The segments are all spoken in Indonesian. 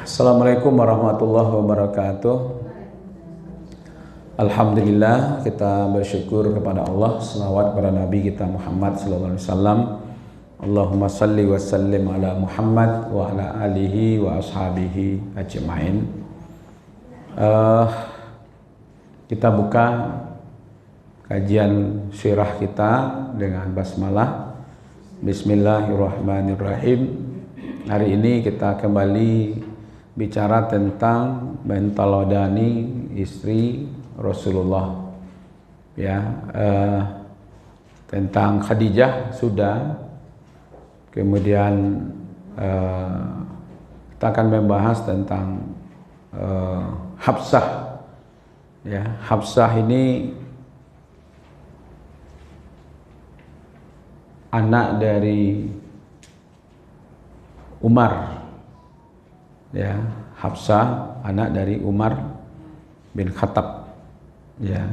Assalamualaikum warahmatullahi wabarakatuh. Alhamdulillah, kita bersyukur kepada Allah. Selawat kepada Nabi kita Muhammad sallallahu alaihi wasallam. Allahumma salli wa sallim ala Muhammad wa ala alihi wa ashabihi ajma'in. Kita buka kajian sirah kita dengan basmalah. Bismillahirrahmanirrahim. Hari ini kita kembali bicara tentang mentalodani istri Rasulullah, ya, tentang Khadijah sudah, kemudian kita akan membahas tentang Hafsah, ya. Hafsah ini anak dari Umar. Ya, Hafsah anak dari Umar bin Khattab, ya.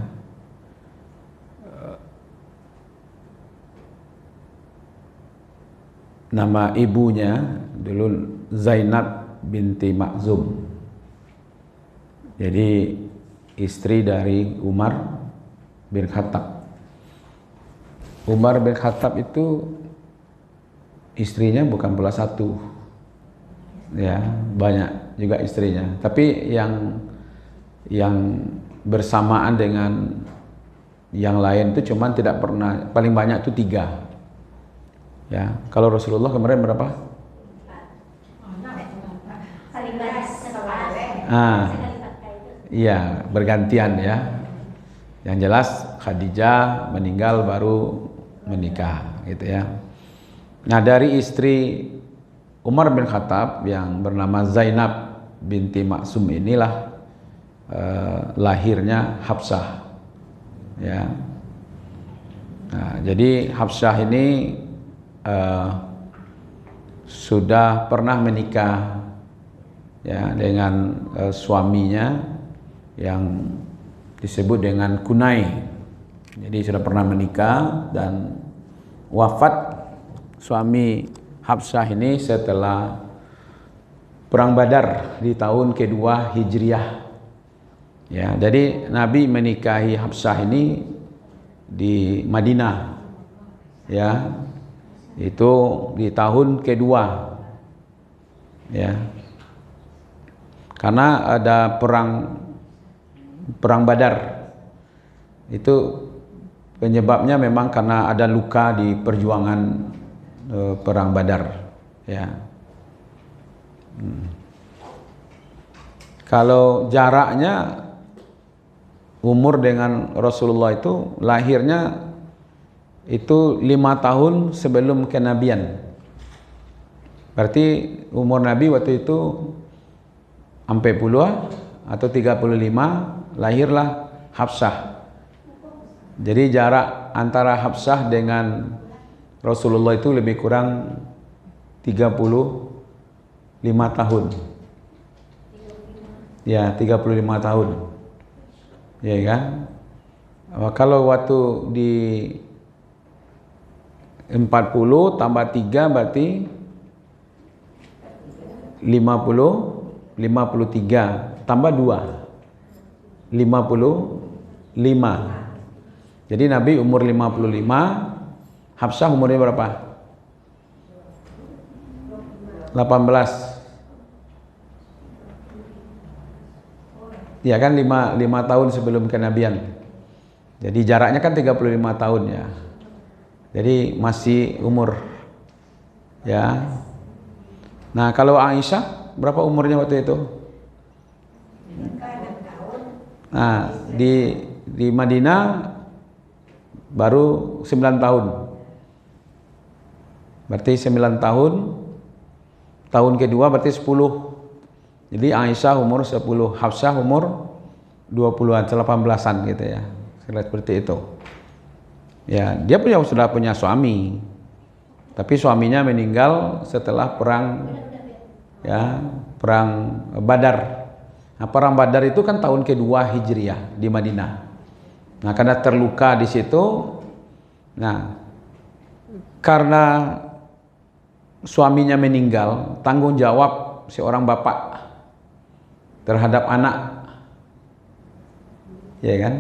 Nama ibunya dulu Zainab binti Makhzum. Jadi istri dari Umar bin Khattab. Umar bin Khattab itu istrinya bukan pula satu, ya, banyak juga istrinya. Tapi yang bersamaan dengan yang lain itu cuman tidak pernah, paling banyak itu 3. Ya, kalau Rasulullah kemarin berapa? Iya, bergantian ya. Yang jelas Khadijah meninggal baru menikah, gitu ya. Nah, dari istri Umar bin Khattab yang bernama Zainab binti Maksum inilah lahirnya Hafsah, ya. Nah, jadi Hafsah ini sudah pernah menikah, ya, dengan suaminya yang disebut dengan Kunai. Jadi sudah pernah menikah dan wafat suami Hafsah ini setelah perang Badar di tahun kedua Hijriah. Ya, jadi Nabi menikahi Hafsah ini di Madinah, ya, itu di tahun kedua, ya, karena ada perang Badar. Itu penyebabnya memang karena ada luka di perjuangan perang Badar, ya. Kalau jaraknya umur dengan Rasulullah itu lahirnya itu 5 tahun sebelum kenabian. Berarti umur Nabi waktu itu sampai puluh atau 35 lahirlah Hafsah. Jadi jarak antara Hafsah dengan Rasulullah itu lebih kurang 35 tahun. Ya, 35 tahun. Ya kan? Kalau waktu di 40 tambah 3 berarti 53 tambah 2 55. Jadi Nabi umur 55, Hafsah umurnya berapa? 18. Ya kan, 5 tahun sebelum kenabian. Jadi jaraknya kan 35 tahun, ya. Jadi masih umur, ya. Nah, kalau Aisyah berapa umurnya waktu itu? Nah, di Madinah baru 9 tahun. Berarti 9 tahun. Tahun kedua berarti 10. Jadi Aisyah umur 10, Hafsah umur 20-an, 18-an gitu ya. Seperti itu. Ya, dia sudah punya suami. Tapi suaminya meninggal setelah perang, ya, perang Badar. Nah, perang Badar itu kan tahun kedua Hijriah di Madinah. Nah, karena terluka di situ, nah, karena suaminya meninggal, tanggung jawab seorang bapak terhadap anak, ya kan?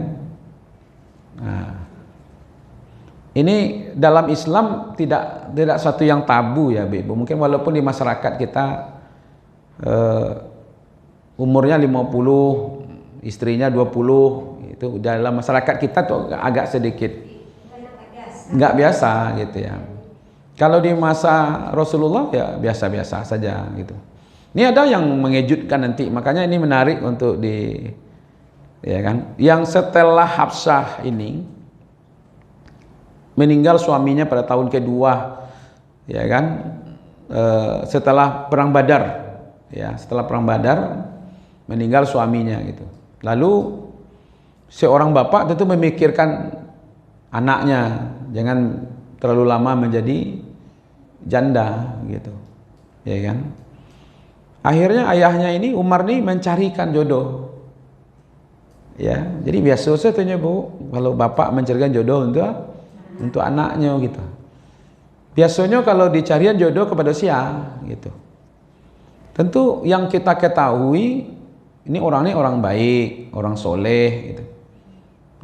Nah, ini dalam Islam tidak satu yang tabu ya, Bu. Mungkin walaupun di masyarakat kita umurnya 50, istrinya 20, itu dalam masyarakat kita tuh agak sedikit nggak biasa gitu ya. Kalau di masa Rasulullah ya biasa-biasa saja gitu. Ini ada yang mengejutkan nanti, makanya ini menarik untuk ya kan. Yang setelah Hafsah ini meninggal suaminya pada tahun kedua, ya kan, setelah perang Badar, ya setelah perang Badar meninggal suaminya gitu. Lalu seorang bapak tentu memikirkan anaknya, jangan terlalu lama menjadi janda gitu, ya kan. Akhirnya ayahnya ini Umar nih mencarikan jodoh, ya. Jadi biasa saja Bu, kalau bapak mencarikan jodoh untuk anaknya gitu. Biasanya kalau dicarian jodoh kepada siapa gitu. Tentu yang kita ketahui ini orangnya orang baik, orang soleh gitu,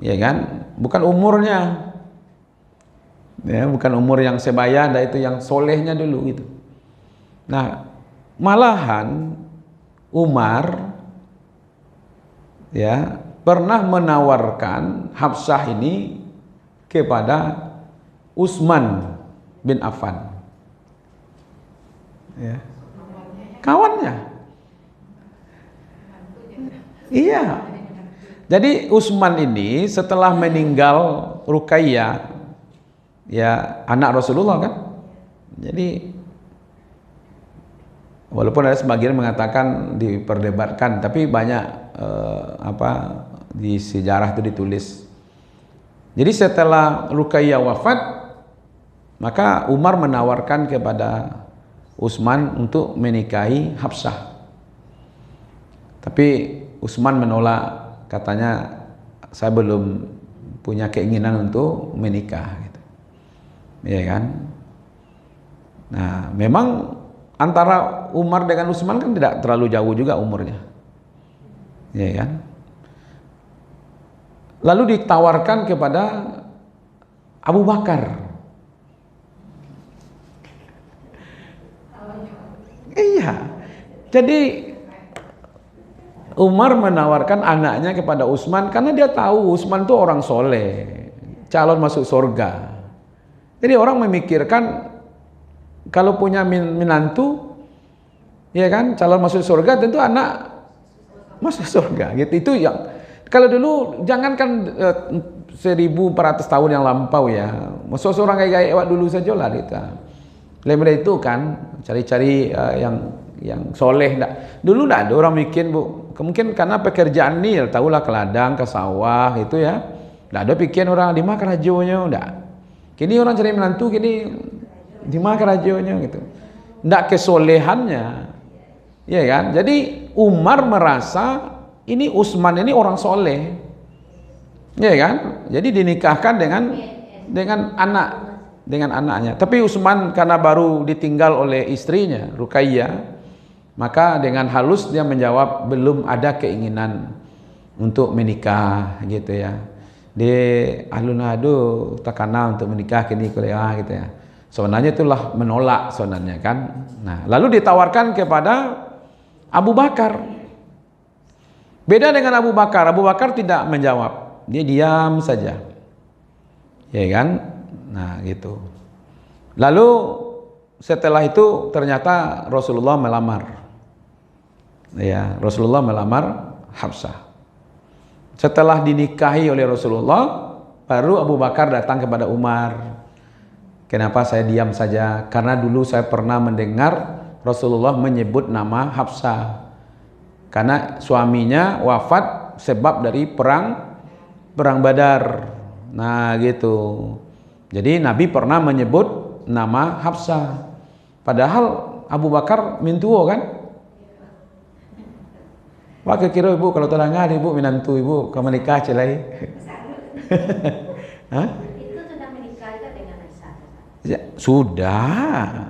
ya kan. Bukan umurnya, ya, bukan umur yang sebaya, itu yang solehnya dulu gitu. Nah, malahan Umar ya pernah menawarkan Hafsah ini kepada Utsman bin Affan, ya, kawannya. Iya. Jadi Utsman ini setelah meninggal Ruqayyah, ya anak Rasulullah kan. Jadi walaupun ada sebagian mengatakan diperdebatkan, tapi banyak di sejarah itu ditulis. Jadi setelah Ruqayyah wafat, maka Umar menawarkan kepada Utsman untuk menikahi Hafsah. Tapi Utsman menolak, katanya saya belum punya keinginan untuk menikah gitu. Ya kan? Nah, memang antara Umar dengan Utsman kan tidak terlalu jauh juga umurnya. Ya kan? Lalu ditawarkan kepada Abu Bakar. Iya. Jadi Umar menawarkan anaknya kepada Utsman karena dia tahu Utsman itu orang soleh, calon masuk surga. Jadi orang memikirkan kalau punya menantu, ya kan, calon masuk surga, tentu anak masuk surga. Gitu. Itu yang kalau dulu jangankan 1400 tahun yang lampau ya, masuk seorang kayak dulu saja lah kita. Lebih itu kan cari-cari yang soleh. Dulu tidak ada orang bikin, Bu. Mungkin karena pekerjaan ini, ya, tahulah ke ladang, ke sawah itu ya. Tidak ada pikiran orang di mana kerajonya, enggak. Kini orang cari menantu, kini di mana kerajonya gitu. Tidak kesolehannya, ya kan. Jadi Umar merasa ini Utsman ini orang soleh, ya kan. Jadi dinikahkan dengan anaknya. Tapi Utsman karena baru ditinggal oleh istrinya Ruqayyah, maka dengan halus dia menjawab belum ada keinginan untuk menikah gitu ya. Di alun-alun takana untuk menikah kini kuliah gitu ya. Sebenarnya itulah menolak sebenarnya kan. Nah, lalu ditawarkan kepada Abu Bakar. Beda dengan Abu Bakar. Abu Bakar tidak menjawab. Dia diam saja. Ya kan? Nah, gitu. Lalu setelah itu ternyata Rasulullah melamar. Ya, Rasulullah melamar Hafsah. Setelah dinikahi oleh Rasulullah, baru Abu Bakar datang kepada Umar. Kenapa saya diam saja? Karena dulu saya pernah mendengar Rasulullah menyebut nama Hafsah. Karena suaminya wafat sebab dari perang Badar. Nah, gitu. Jadi Nabi pernah menyebut nama Hafsah. Padahal Abu Bakar mintuo kan? Wah, kira ibu kalau terangkan ibu menantu ibu kamu menikah celai. Hah? Itu sudah menikah dengan Aisyah. Ya, sudah.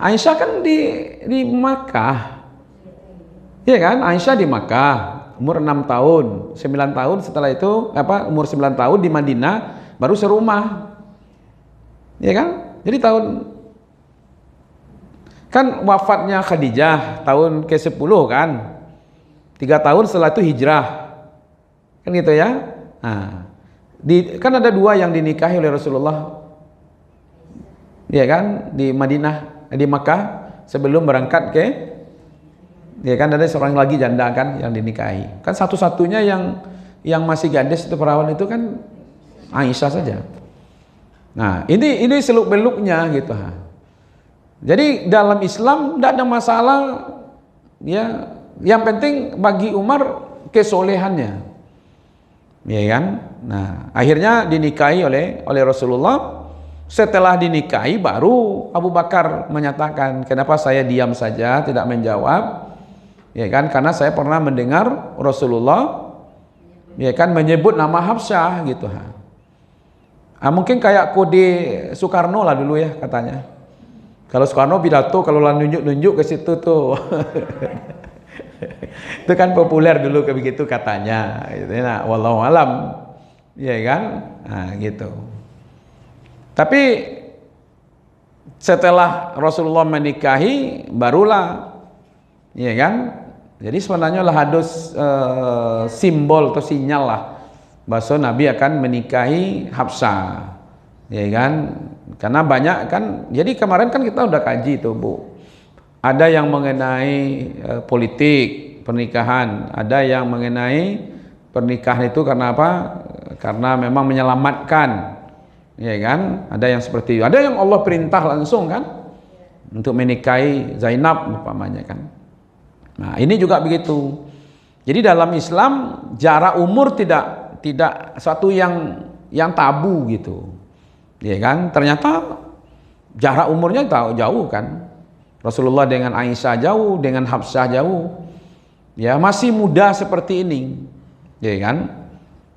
Aisyah kan di Makkah. Iya kan? Aisyah di Makkah umur 6 tahun, 9 tahun setelah itu umur 9 tahun di Madinah baru serumah. Iya kan? Jadi kan wafatnya Khadijah tahun ke-10 kan. 3 tahun setelah itu hijrah. Kan gitu ya. Nah, kan ada 2 yang dinikahi oleh Rasulullah. Iya kan? Di Madinah, di Makkah sebelum berangkat ke, ya kan, ada seorang lagi janda kan yang dinikahi. Kan satu-satunya yang masih gadis itu perawan itu kan Aisyah saja. Nah, ini seluk-beluknya gitu. Jadi dalam Islam tidak ada masalah ya, yang penting bagi Umar kesolehannya. Ya kan? Nah, akhirnya dinikahi oleh Rasulullah. Setelah dinikahi baru Abu Bakar menyatakan, "Kenapa saya diam saja tidak menjawab?" Ya kan, karena saya pernah mendengar Rasulullah ya kan menyebut nama Hafsah gitu. Mungkin kayak kode Soekarno lah dulu ya katanya. Kalau Soekarno pidato kalau nunjuk-nunjuk ke situ tuh. Itu kan populer dulu kayak begitu katanya gitu. Nah, wallahu alam. Ya kan? Nah, gitu. Tapi setelah Rasulullah menikahi barulah, ya kan? Jadi sebenarnya lah hadus simbol atau sinyal lah bahwa Nabi akan menikahi Hafsah, ya kan? Karena banyak kan. Jadi kemarin kan kita udah kaji tuh Bu. Ada yang mengenai politik pernikahan, ada yang mengenai pernikahan itu karena apa? Karena memang menyelamatkan, ya kan? Ada yang seperti itu. Ada yang Allah perintah langsung kan untuk menikahi Zainab umpamanya kan. Nah, ini juga begitu. Jadi dalam Islam jarak umur tidak suatu yang tabu gitu. Ya kan? Ternyata jarak umurnya jauh kan. Rasulullah dengan Aisyah jauh, dengan Hafsah jauh. Ya, masih muda seperti ini. Ya kan?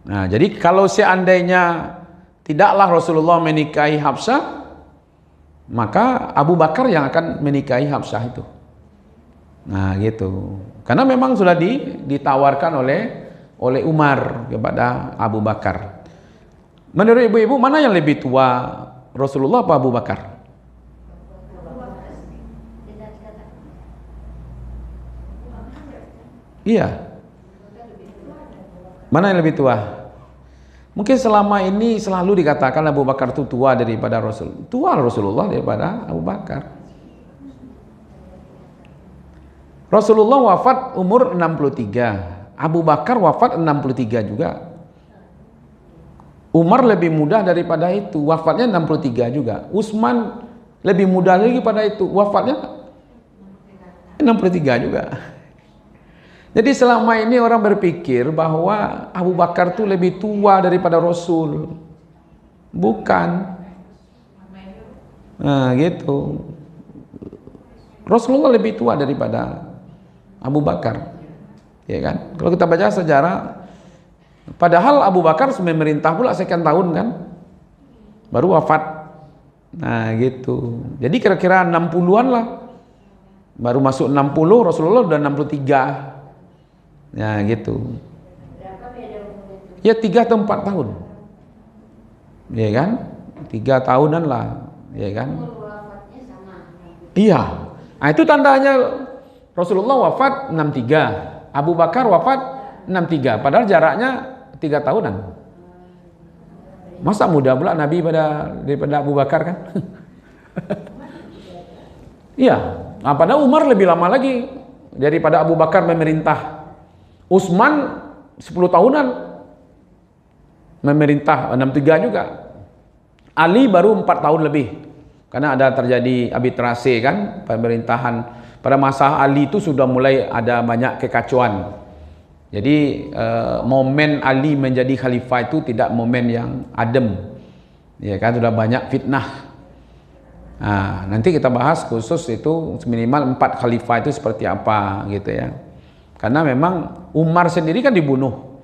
Nah, jadi kalau seandainya tidaklah Rasulullah menikahi Hafsah, maka Abu Bakar yang akan menikahi Hafsah itu. Nah, gitu. Karena memang sudah ditawarkan oleh Umar kepada Abu Bakar. Menurut ibu-ibu mana yang lebih tua, Rasulullah apa Abu Bakar? Iya. Mana yang lebih tua? Mungkin selama ini selalu dikatakan Abu Bakar itu tua daripada Rasul. Tua Rasulullah daripada Abu Bakar. Rasulullah wafat umur 63. Abu Bakar wafat 63 juga. Umar lebih muda daripada itu, wafatnya 63 juga. Utsman lebih muda lagi pada itu, wafatnya 63 juga. Jadi selama ini orang berpikir bahwa Abu Bakar itu lebih tua daripada Rasul. Bukan. Nah, gitu. Rasulullah lebih tua daripada Abu Bakar. Ya kan? Kalau kita baca sejarah, padahal Abu Bakar memerintah pula sekian tahun kan. Baru wafat. Nah, gitu. Jadi kira-kira 60-an lah. Baru masuk 60, Rasulullah udah 63. Ya gitu. Ya 3 atau 4 tahun. Ya kan? 3 tahunan lah. Ya kan? Iya. Nah, itu tandanya Rasulullah wafat 63, Abu Bakar wafat 63. Padahal jaraknya 3 tahunan. Masa muda pula Nabi daripada Abu Bakar kan? Iya. Nah, padahal Umar lebih lama lagi daripada Abu Bakar memerintah. Utsman 10 tahunan memerintah, 63 juga. Ali baru 4 tahun lebih. Karena ada terjadi arbitrase kan, pemerintahan. Pada masa Ali itu sudah mulai ada banyak kekacauan. Jadi momen Ali menjadi khalifah itu tidak momen yang adem. Ya kan, sudah banyak fitnah. Nah, nanti kita bahas khusus itu minimal 4 khalifah itu seperti apa gitu ya. Karena memang Umar sendiri kan dibunuh,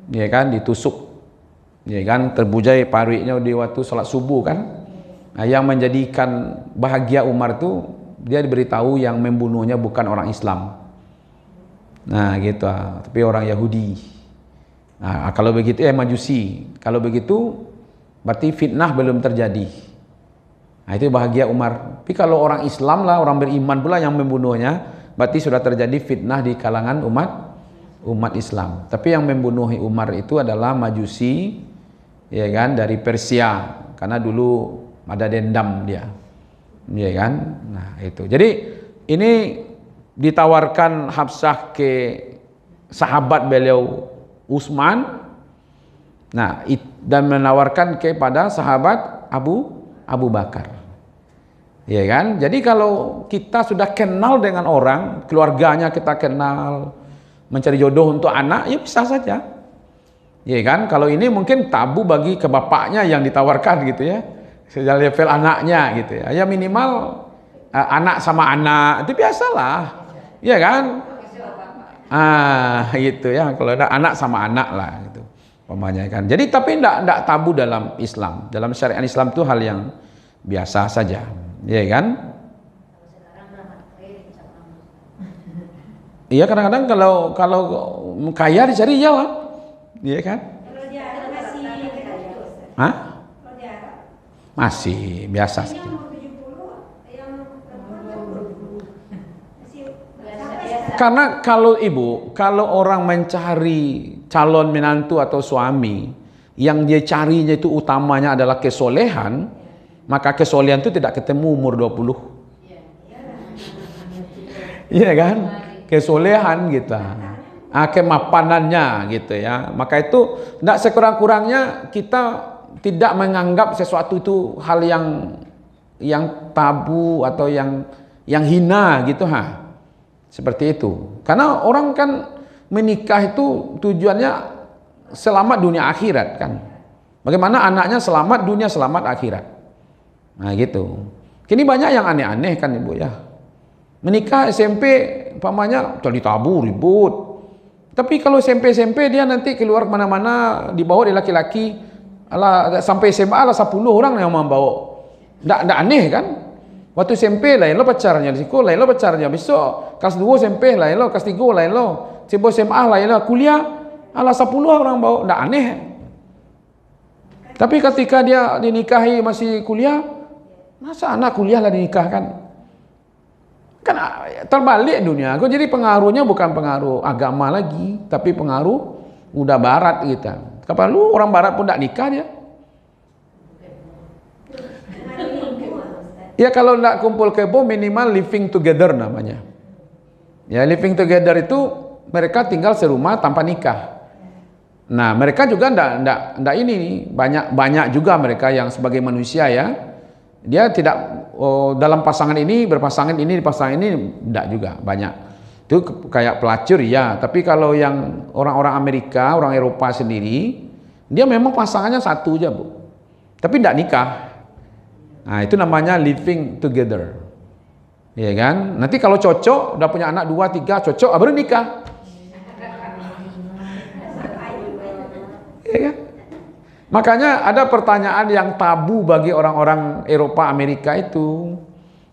ya kan, ditusuk, ya kan, terbujai paruhnya di waktu sholat subuh kan. Nah, yang menjadikan bahagia Umar itu dia diberitahu yang membunuhnya bukan orang Islam, Nah, gitu. Tapi orang Yahudi. Nah, kalau begitu Majusi. Kalau begitu berarti fitnah belum terjadi. Nah, itu bahagia Umar. Tapi kalau orang Islam lah, orang beriman pula yang membunuhnya, berarti sudah terjadi fitnah di kalangan umat Islam. Tapi yang membunuh Umar itu adalah Majusi, ya kan, dari Persia, karena dulu ada dendam dia, ya kan. Nah itu. Jadi ini ditawarkan Hafsah ke sahabat beliau Utsman, nah dan menawarkan kepada sahabat Abu Bakar, ya kan. Jadi kalau kita sudah kenal dengan orang, keluarganya kita kenal, mencari jodoh untuk anak, ya bisa saja, ya kan. Kalau ini mungkin tabu bagi ke bapaknya yang ditawarkan gitu ya, sejak level anaknya gitu ya, ya minimal anak sama anak itu biasalah, ya kan. Gitu ya, kalau ada anak sama anak lah gitu pemanya kan. Jadi tapi tidak tabu dalam Islam, dalam syariat Islam itu hal yang biasa saja, ya kan. Iya, kadang-kadang kalau kaya dicari iyalah, iya kan. Hah? Masih biasa sih. Karena kalau orang mencari calon menantu atau suami yang dia carinya itu utamanya adalah kesolehan, maka kesolehan itu tidak ketemu umur 20. Iya kan? Kesolehan gitu. Kemapanannya gitu ya. Maka itu tidak sekurang-kurangnya kita tidak menganggap sesuatu itu hal yang tabu atau yang hina gitu seperti itu. Karena orang kan menikah itu tujuannya selamat dunia akhirat kan. Bagaimana anaknya selamat dunia, selamat akhirat. Nah gitu. Kini banyak yang aneh-aneh kan Ibu ya. Menikah SMP umpamanya jadi tabu, ribut. Tapi kalau SMP dia nanti keluar kemana-mana dibawa di laki-laki, sampai SMA 10 orang yang membawa. Nggak aneh kan? Waktu SMP lain lo pacarnya, di sekolah lain lo pacarnya, besok kelas 2 SMP lain lo, kelas 3 lain lo, coba SMA lain lo, kuliah 10 orang bawa, nggak aneh. Tapi ketika dia dinikahi masih kuliah, masa anak kuliah lah dinikahkan? Kan terbalik dunia. Jadi pengaruhnya bukan pengaruh agama lagi, tapi pengaruh udah barat kita. Kapan lu orang barat pun tidak nikah dia. Ya kalau tidak kumpul kebo minimal living together namanya. Ya living together itu mereka tinggal serumah tanpa nikah. Nah mereka juga tidak ini banyak juga mereka yang sebagai manusia ya. Dia tidak dalam pasangan ini berpasangan ini pasangan ini tidak juga banyak. Itu kayak pelacur ya. Tapi kalau yang orang-orang Amerika, orang Eropa sendiri, dia memang pasangannya satu aja Bu. Tapi tidak nikah. Nah itu namanya living together, ya kan. Nanti kalau cocok udah punya anak 2, 3 cocok baru nikah, ya kan? Makanya ada pertanyaan yang tabu bagi orang-orang Eropa Amerika itu.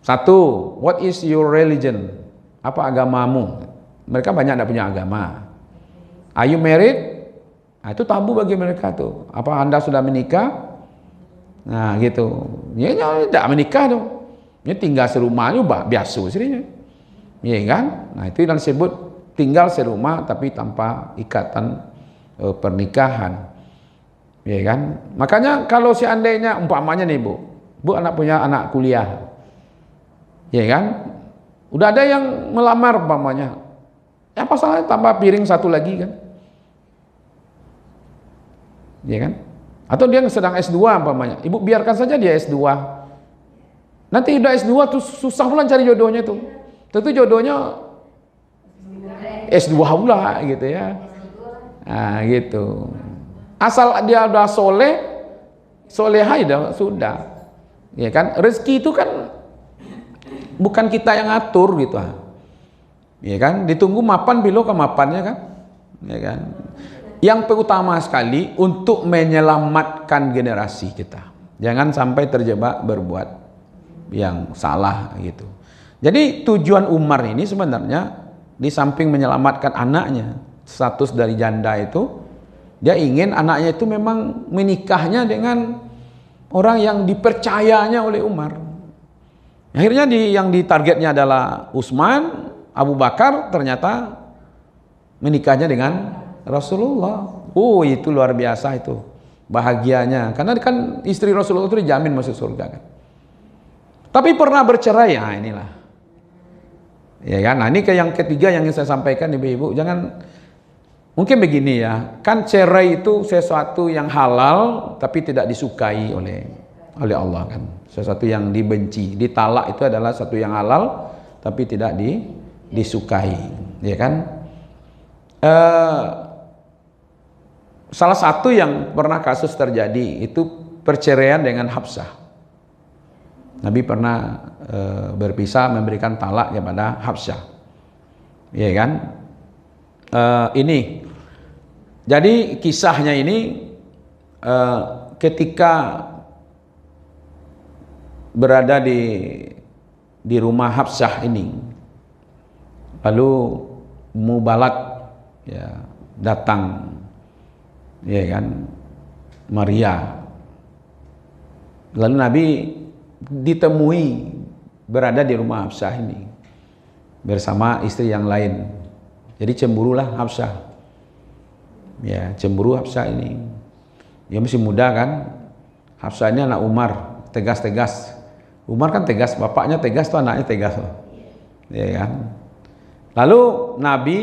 Satu, what is your religion? Apa agamamu? Mereka banyak tidak punya agama. Are you married? Nah, itu tabu bagi mereka tuh. Apa Anda sudah menikah? Nah gitu, ya tidak menikah dong, ya tinggal serumah juga biasa sih, ya kan? Nah itu yang disebut tinggal serumah tapi tanpa ikatan pernikahan, ya kan? Makanya kalau seandainya umpamanya nih Bu anak punya anak kuliah, ya kan? Udah ada yang melamar umpamanya, apa salahnya tambah piring satu lagi kan? Ya kan? Atau dia sedang S2 umpamanya, Ibu biarkan saja dia S2. Nanti udah S2 tuh susah pula cari jodohnya tuh. Tentu jodohnya S2 pula gitu ya. Nah gitu. Asal dia udah solehah ya sudah. Ya kan? Rezeki itu kan bukan kita yang ngatur gitu. Ya kan? Ditunggu mapan bilo ke mapannya kan? Ya kan? Yang pertama sekali untuk menyelamatkan generasi kita, jangan sampai terjebak berbuat yang salah gitu. Jadi tujuan Umar ini sebenarnya di samping menyelamatkan anaknya, status dari janda itu, dia ingin anaknya itu memang menikahnya dengan orang yang dipercayanya oleh Umar. Akhirnya yang ditargetnya adalah Utsman, Abu Bakar, ternyata menikahnya dengan Rasulullah. Oh, itu luar biasa itu. Bahagianya. Karena kan istri Rasulullah itu dijamin masuk surga kan. Tapi pernah bercerai, ya inilah. Ya kan? Nah, ini yang ketiga yang ingin saya sampaikan ibu-ibu, jangan mungkin begini ya, kan cerai itu sesuatu yang halal tapi tidak disukai oleh Allah kan. Sesuatu yang dibenci. Ditalak itu adalah sesuatu yang halal tapi tidak disukai, ya kan? Salah satu yang pernah kasus terjadi itu perceraian dengan Hafsah. Nabi pernah berpisah memberikan talak kepada Hafsah, ya kan? Ini jadi kisahnya ini ketika berada di rumah Hafsah ini, lalu Mubalat ya datang, ya kan, Maria, lalu Nabi ditemui berada di rumah Hafsah ini bersama istri yang lain. Jadi cemburulah Hafsah, ya cemburu Hafsah ini. Dia masih muda kan, Hafsah ini anak Umar, tegas-tegas. Umar kan tegas, bapaknya tegas tuh anaknya tegas loh, ya kan. Lalu Nabi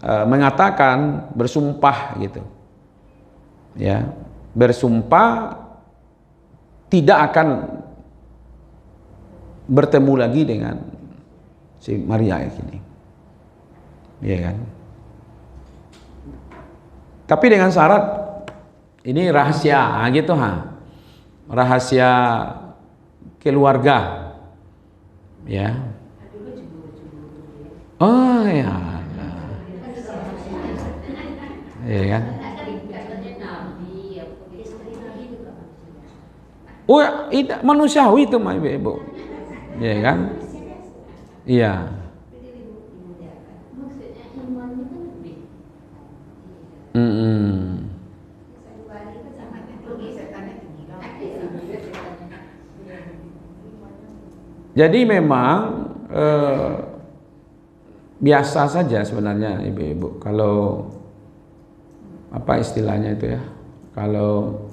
mengatakan, bersumpah gitu, ya, bersumpah tidak akan bertemu lagi dengan si Maria ini, ya kan. Tapi dengan syarat ini rahasia, gitu rahasia keluarga, ya. Oh ya, ya kan. Oh ya, manusiawi itu mah ibu, ya kan. Iya. Jadi memang biasa saja sebenarnya ibu-ibu kalau apa istilahnya itu ya, kalau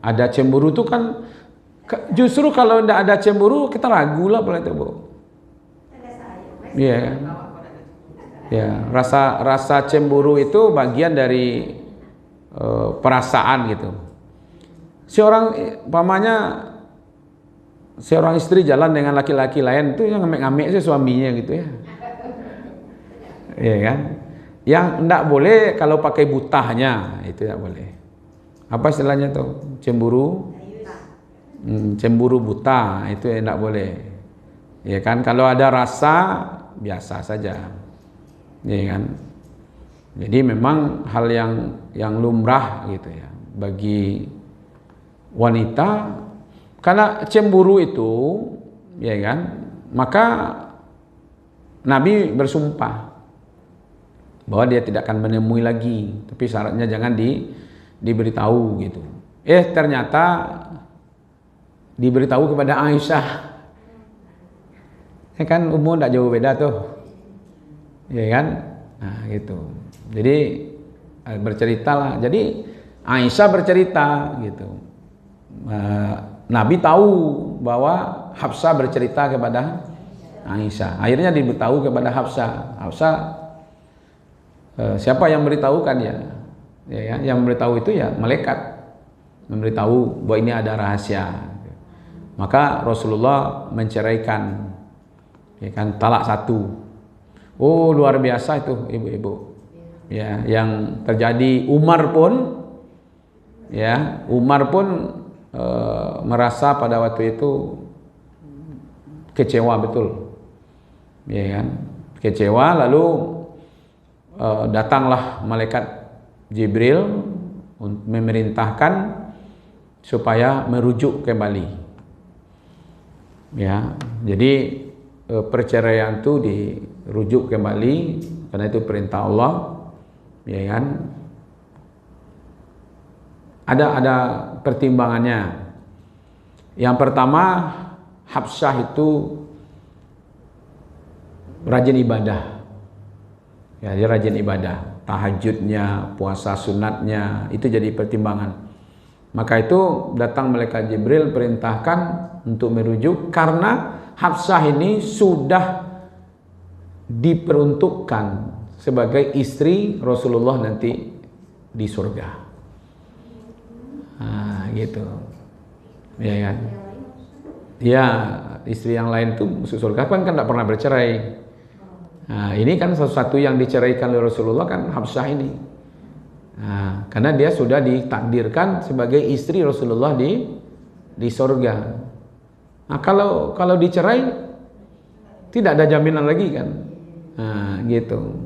ada cemburu itu kan justru kalau tidak ada cemburu kita ragu lah boleh itu bu. Iya kan? Ya, rasa cemburu itu bagian dari perasaan gitu. Seorang istri jalan dengan laki-laki lain itu yang ngemek-ngemek sih suaminya gitu ya. Iya kan? Yang enggak boleh kalau pakai butahnya, itu enggak boleh. Apa istilahnya tuh? Cemburu. Cemburu buta, itu enggak boleh. Ya kan? Kalau ada rasa biasa saja. Ya kan? Jadi memang hal yang lumrah gitu ya bagi wanita. Karena cemburu itu, ya kan, maka Nabi bersumpah bahwa dia tidak akan menemui lagi, tapi syaratnya jangan diberitahu gitu. Ternyata diberitahu kepada Aisyah, ya kan, umur tidak jauh beda tuh, ya kan, nah gitu. Jadi berceritalah, jadi Aisyah bercerita gitu. Nabi tahu bahwa Hafsah bercerita kepada Aisyah. Akhirnya diberitahu kepada Hafsah. Hafsah, siapa yang memberitahukan ya? Ya, yang memberitahu itu ya malaikat. Memberitahu bahwa ini ada rahasia. Maka Rasulullah menceraikan, ya kan, talak satu. Oh, luar biasa itu ibu-ibu. Ya, yang terjadi Umar pun merasa pada waktu itu kecewa betul, ya kan, kecewa. Lalu datanglah malaikat Jibril memerintahkan supaya merujuk kembali, ya. Jadi perceraian itu rujuk kembali karena itu perintah Allah, ya kan? Ada pertimbangannya. Yang pertama, Hafsah itu rajin ibadah. Ya, dia rajin ibadah, tahajudnya, puasa sunatnya, itu jadi pertimbangan. Maka itu datang malaikat Jibril perintahkan untuk merujuk karena Hafsah ini sudah diperuntukkan sebagai istri Rasulullah nanti di surga. Nah, gitu. Ya kan? Ya, istri yang lain itu masuk surga kan tidak pernah bercerai. Nah, ini kan sesuatu yang diceraikan oleh Rasulullah kan Hafsah ini. Nah, karena dia sudah ditakdirkan sebagai istri Rasulullah di surga. Nah, kalau dicerai tidak ada jaminan lagi kan. Nah, gitu.